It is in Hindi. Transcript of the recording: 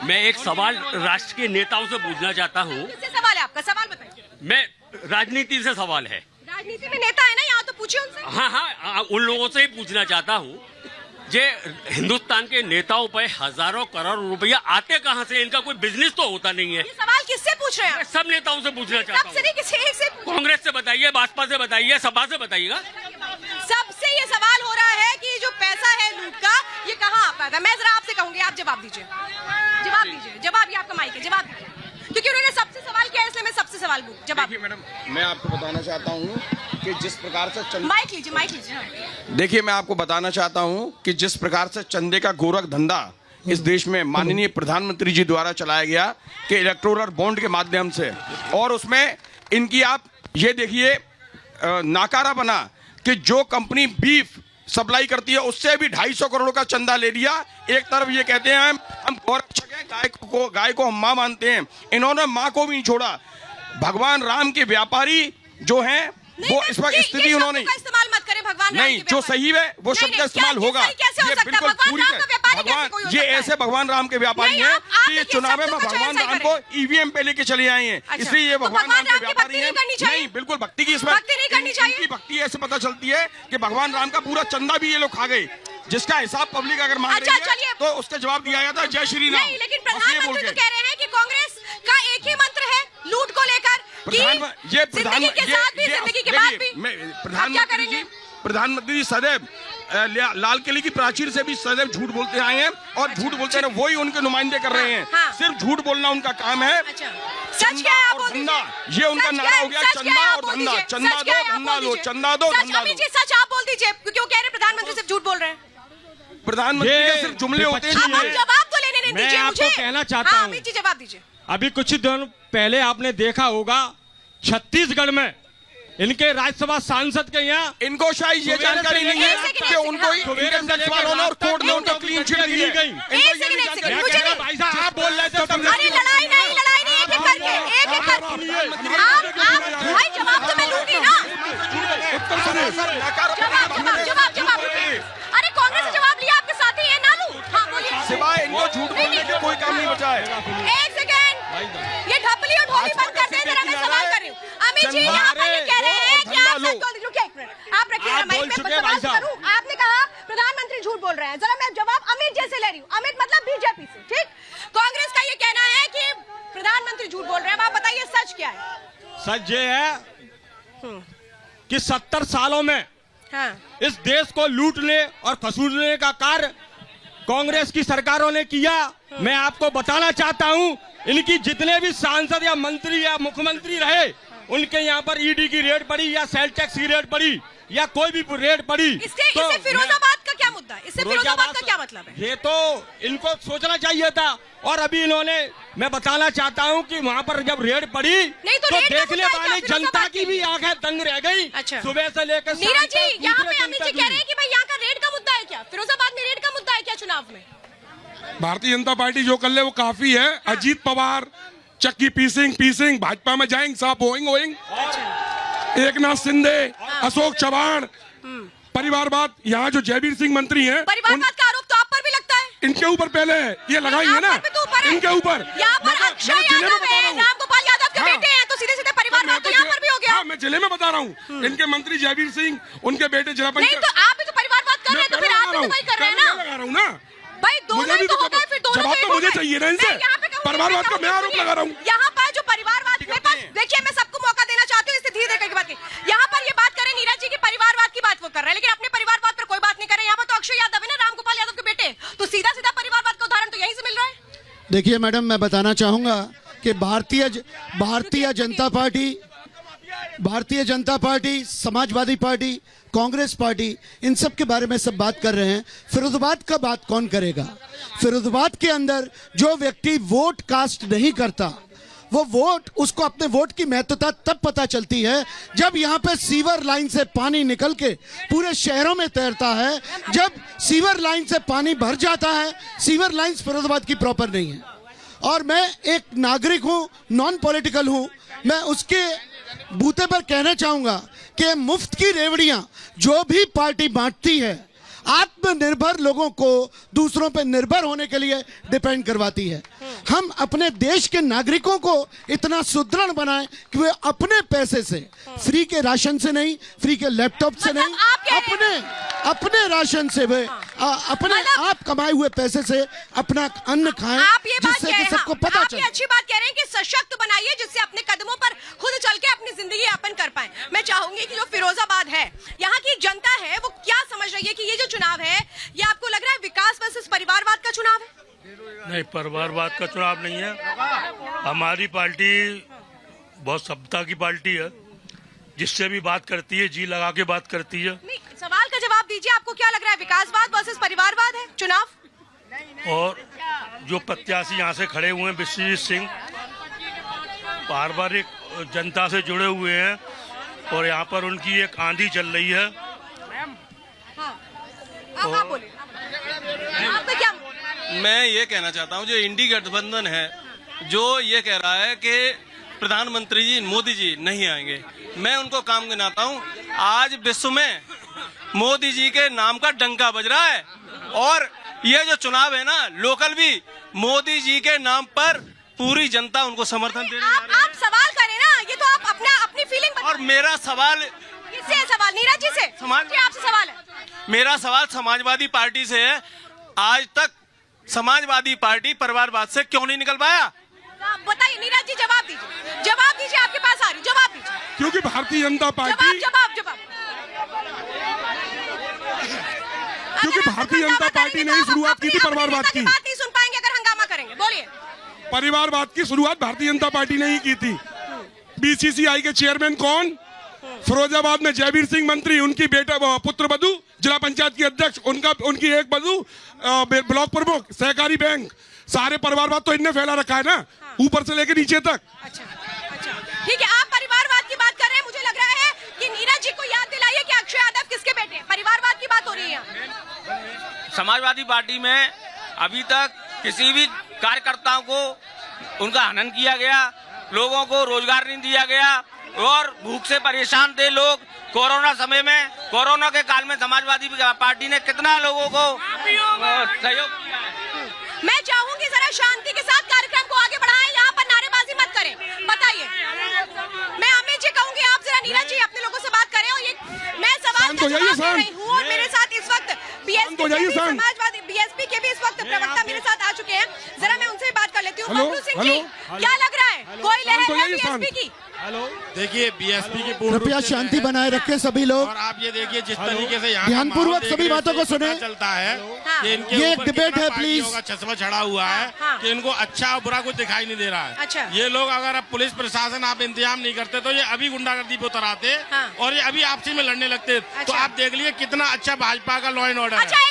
मैं एक सवाल राष्ट्र के नेताओं से पूछना चाहता हूँ। किससे सवाल है आपका? सवाल बताइए। मैं राजनीति से सवाल है। राजनीति में नेता है ना यहाँ, तो पूछिए उनसे। हाँ, उन लोगों से ही पूछना चाहता हूँ जे हिंदुस्तान के नेताओं पर हजारों करोड़ रुपया आते कहाँ से? इनका कोई बिजनेस तो होता नहीं है। ये सवाल किससे पूछ रहे हैं? सब नेताओं से पूछना चाहता सबसे नहीं, किसी एक से। कांग्रेस से बताइए, भाजपा से बताइए, सपा से बताइएगा। सबसे ये सवाल हो रहा है कि जो पैसा है लूट का, ये कहाँ आता था? मैं जरा आपसे कहूंगी, आप जवाब दीजिए। जवाब दीजिए, जवाब, ये आपका माइक है, जवाब दीजिए, क्योंकि उन्होंने सबसे सवाल किया, इसलिए मैं सबसे सवाल जवाब। मैडम, मैं आपको बताना चाहता हूँ कि जिस प्रकार से माइक लीजिए, माइक लीजिए। देखिए, मैं आपको बताना चाहता हूँ कि जिस प्रकार से चंदे का गोरख धंधा इस देश में माननीय प्रधानमंत्री जी द्वारा चलाया गया कि इलेक्टोरल बॉन्ड के माध्यम से, और उसमें इनकी आप ये देखिए नाकारा बना कि जो कंपनी बीफ सप्लाई करती है उससे भी 250 करोड़ का चंदा ले लिया। एक तरफ ये कहते हैं हम गौरक्षक हैं, गाय को हम मां मानते हैं, इन्होंने मां को भी नहीं छोड़ा। भगवान राम के व्यापारी जो हैं वो इस वक्त स्थिति उन्होंने इस्तेमाल मत करें। भगवान नहीं, जो सही है वो शब्द का इस्तेमाल होगा। ये बिल्कुल पूरी भगवान, ये ऐसे भगवान राम के व्यापारी हैं कि ये चुनाव में भगवान राम को ईवीएम पे लेके चले आए हैं, इसलिए ये भगवान राम के व्यापारी हैं। नहीं, बिल्कुल भक्ति की इसमें इनकी भक्ति ऐसे पता चलती है कि भगवान राम का पूरा चंदा भी ये लोग खा गए, जिसका हिसाब पब्लिक अगर मांग रही है तो उसका जवाब दिया गया था जय श्री राम। लेकिन प्रधानमंत्री तो कह रहे हैं कि कांग्रेस का एक ही मंत्र है लूट को लेकर, प्रधानमंत्री जी सदैव लाल किले की प्राचीर से भी सदैव झूठ बोलते आए हैं और झूठ बोलते रहे, वही उनके नुमाइंदे कर रहे हैं। सिर्फ झूठ बोलना उनका काम है। सच क्या है? और धंधा, ये उनका नारा हो गया, चंदा और धंधा, चंदा दो धंधा लो, चंदा दो धंधा लो। सच आप बोल दीजिए, क्यों कह रहे प्रधानमंत्री सिर्फ झूठ बोल रहे हैं? प्रधानमंत्री के सिर्फ जुमले होते हैं। जवाब तो लेने नहीं दीजिए मुझे। आपको कहना चाहता हूँ, जवाब दीजिए। अभी कुछ दिन पहले आपने देखा होगा छत्तीसगढ़ में इनके राज्यसभा सांसद के यहाँ, इनको शायद ये जानकारी नहीं है कि उनको इनकम टैक्स वालों ने और कोर्ट ने उनको क्लीन चिट दी गई। भाई साहब आप बोल रहे थे, लड़ाई नहीं, एक एक करके, एक एक करके। आप भाई जवाब तो मैं लूंगी ना। जवाब। अरे कांग्रेस से जवाब लिया, आपके साथी है ना लूं? हाँ बोलिए। सिवाय इनको झूठ बोलने के कोई काम नहीं बचा है। एक सेकंड, ये ढपली और ढोली बंद कर दें, जरा मैं सवाल कर रही हूँ। अमित जी यहाँ पर ये कह रहे हैं कि आप सच बोल दीजिए। एक मिनट आप रखिए, मैं सवाल करूँ। आपने कहा प्रधानमंत्री झूठ बोल रहे हैं, जरा मैं जवाब अमित जैसे ले रही हूँ। अमित मतलब बीजेपी से, ठीक? कांग्रेस का ये कहना है कि प्रधानमंत्री झूठ बोल रहे हैं, आप बताइए सच क्या है? सच ये है कि 70 सालों में इस देश को लूटने और खसूटने का कार्य कांग्रेस की सरकारों ने किया। मैं आपको बताना चाहता हूं, इनकी जितने भी सांसद या मंत्री या मुख्यमंत्री रहे, उनके यहाँ पर ईडी की रेड पड़ी या सेल टैक्स की रेड पड़ी या कोई भी रेड पड़ी। इससे फिरोजाबाद का क्या मुद्दा है? इससे फिरोजाबाद का क्या मतलब है? ये तो इनको सोचना चाहिए था। और अभी इन्होंने, मैं बताना चाहता हूँ कि वहाँ पर जब रेड पड़ी तो देखने वाली जनता की भी आंखें दंग रह गई। सुबह से लेकर नीरज जी, यहाँ पे अमित जी कह रहे हैं कि भाई यहाँ का रेड का मुद्दा है क्या? फिरोजाबाद में रेड का मुद्दा है क्या चुनाव में? भारतीय जनता पार्टी जो कर ले वो काफी है। अजीत पवार चक्की पीसिंग भाजपा में जाएंगे, सब होएंगे। एकनाथ शिंदे, अशोक चव्हाण, परिवारवाद, यहाँ जो जयवीर सिंह मंत्री हैं, परिवारवाद का आरोप तो आप पर भी लगता है। इनके ऊपर पहले ये लगाएंगे ना, इनके ऊपर। यहाँ पर अक्षय यादव है, रामगोपाल यादव के बेटे हैं, तो सीधे सीधे परिवारवाद तो यहाँ पर भी हो गया। मैं जिले में बता रहा हूँ, इनके मंत्री जयवीर सिंह, उनके बेटे जिला पंचायत। नहीं तो आप भी तो परिवारवाद कर रहे हैं, तो फिर आप भी तो वही कर रहे हैं ना। लगा रहा हूँ ना भाई, दोनों ही तो होता है, फिर दोनों जवाब तो मुझे चाहिए ना इनसे। परिवारवाद का मैं आरोप लगा रहा हूँ। यहाँ पर जो परिवारवाद में पास, देखिए मैं सबको मौका देना चाहती हूँ, इससे धीरे धीरे बात की। यहाँ पर ये बात करें नीरज जी की परिवारवाद की बात वो कर रहे हैं, लेकिन अपने परिवारवाद पर कोई बात नहीं कर रहे। यहाँ पर तो अक्षय यादव है ना, रामगोपाल यादव के बेटे, तो सीधा सीधा परिवारवाद का उदाहरण तो यहीं से मिल रहा है। देखिए मैडम, मैं बताना चाहूंगा कि Bharatiya Janata party, Samajwadi party, Congress party, इन सब के बारे में सब बात कर रहे हैं। फिरोजाबाद का बात कौन करेगा? फिरोजाबाद के अंदर जो व्यक्ति वोट कास्ट नहीं करता, वो वोट, उसको अपने वोट की महत्वता तब पता चलती है जब यहाँ पे सीवर लाइन से पानी निकल के पूरे शहरों में तैरता है। जब सीवर लाइन से पानी भर जाता है, सीवर लाइंस फिरोजाबाद की प्रॉपर नहीं है। और मैं एक नागरिक हूँ, नॉन पॉलिटिकल हूँ, मैं उसके बूते पर कहना चाहूंगा कि मुफ्त की रेवड़ियां जो भी पार्टी बांटती है, आत्मनिर्भर लोगों को दूसरों पर निर्भर होने के लिए डिपेंड करवाती है। हम अपने देश के नागरिकों को इतना सुदृढ़ बनाएं कि वे अपने पैसे से, फ्री के राशन से नहीं, फ्री के लैपटॉप से मतलब नहीं, अपने राशन से वे अपने आप कमाए हुए पैसे से अपना अन्न खाएं, आप ये बात जिससे कह कि रहे हैं, सबको पता आप चले। ये अच्छी बात कह रहे हैं कि सशक्त बनाइए जिससे अपने कदमों पर खुद चल के अपनी जिंदगी यापन कर पाए। मैं चाहूंगी कि जो फिरोजाबाद है, यहाँ की जनता है, वो क्या समझ रही है कि ये जो चुनाव है, ये आपको लग रहा है विकास वर्सेस परिवारवाद का चुनाव है? नहीं, परिवारवाद का चुनाव नहीं है। हमारी पार्टी बहुत सभ्यता की पार्टी है, जिससे भी बात करती है जी लगा के बात करती है। नहीं, सवाल का जवाब दीजिए, आपको क्या लग रहा है विकासवाद वर्सेस परिवारवाद है चुनाव? और जो प्रत्याशी यहाँ से खड़े हुए हैं विश्वजीत सिंह, पारिवारिक जनता से जुड़े हुए हैं और यहाँ पर उनकी एक आंधी चल रही है। आप बोलिए, आपका क्या? मैं ये कहना चाहता हूँ, जो इंडी गठबंधन है, जो ये कह रहा है कि प्रधानमंत्री जी मोदी जी नहीं आएंगे, मैं उनको काम गिनाता हूँ। आज विश्व में मोदी जी के नाम का डंका बज रहा है और ये जो चुनाव है ना, लोकल भी मोदी जी के नाम पर पूरी जनता उनको समर्थन दे रही है। आप सवाल करें ना, ये तो आप अपनी फीलिंग और मेरा सवाल किससे है? सवाल नीरज जी से, आपसे सवाल है। मेरा सवाल समाजवादी पार्टी से है। आज तक समाजवादी पार्टी परिवारवाद से क्यों नहीं निकल पाया? आप बताइए नीरज जी, जवाब दीजिए, आपके पास आ रही, जवाब दीजिए। क्योंकि भारतीय जनता पार्टी जवाब क्योंकि भारतीय जनता पार्टी ने ही शुरुआत की थी परिवारवाद की। बात नहीं सुन पाएंगे अगर हंगामा करेंगे। बोलिए। परिवारवाद की शुरुआत भारतीय जनता पार्टी ने ही की थी। बीसीसीआई के चेयरमैन कौन? फिरोजाबाद में जयवीर सिंह मंत्री, उनकी बेटा पुत्र वधू जिला पंचायत की अध्यक्ष, उनकी एक वधू ब्लॉक प्रमुख, सहकारी बैंक, सारे परिवारवाद तो इनने फैला रखा है ना, ऊपर से लेकर नीचे तक। अच्छा, ठीक है, आप परिवारवाद की बात कर रहे हैं, मुझे लग रहा है कि नीरज जी को याद दिलाइए कि अक्षय यादव किसके बेटे हैं। परिवारवाद की बात हो रही है। समाजवादी पार्टी में अभी तक किसी भी कार्यकर्ताओं को उनका हनन किया गया, लोगों को रोजगार नहीं दिया गया और भूख से परेशान थे लोग। कोरोना समय में, कोरोना के काल में समाजवादी पार्टी ने कितना लोगों को सहयोग किया है। मैं चाहूंगी जरा शांति के साथ कार्यक्रम को आगे बढ़ाएं, यहाँ पर नारेबाजी मत करें। बताइए, मैं अमित जी कहूंगी, आप जरा नीरज जी अपने लोगों से बात करें। और ये मैं सवाल का जवाब दे रही हूँ और मेरे साथ इस वक्त समाजवादी बीएसपी के भी इस वक्त प्रवक्ता मेरे साथ आ चुके हैं। जरा मैं उनसे बात कर लेती हूँ। बबलू सिंह जी, क्या लग रहा है, कोई लहर है बीएसपी की? हेलो, देखिए बीएसपी की कृपया शांति बनाए रखें सभी लोग। और आप ये देखिए जिस तरीके से यहाँ ध्यानपूर्वक सभी बातों को सुने। चलता है कि इनके ये एक ऊपर डिबेट कितना है, पार्टियों प्लीज। का चश्मा चढ़ा हुआ है कि इनको अच्छा और बुरा कुछ दिखाई नहीं दे रहा है। अच्छा। ये लोग अगर अब पुलिस प्रशासन आप इंतजाम नहीं करते तो ये अभी गुंडागर्दी पे उतर आते और ये अभी आपसी में लड़ने लगते। तो आप देख लीजिए कितना अच्छा भाजपा का लॉ एंड ऑर्डर है।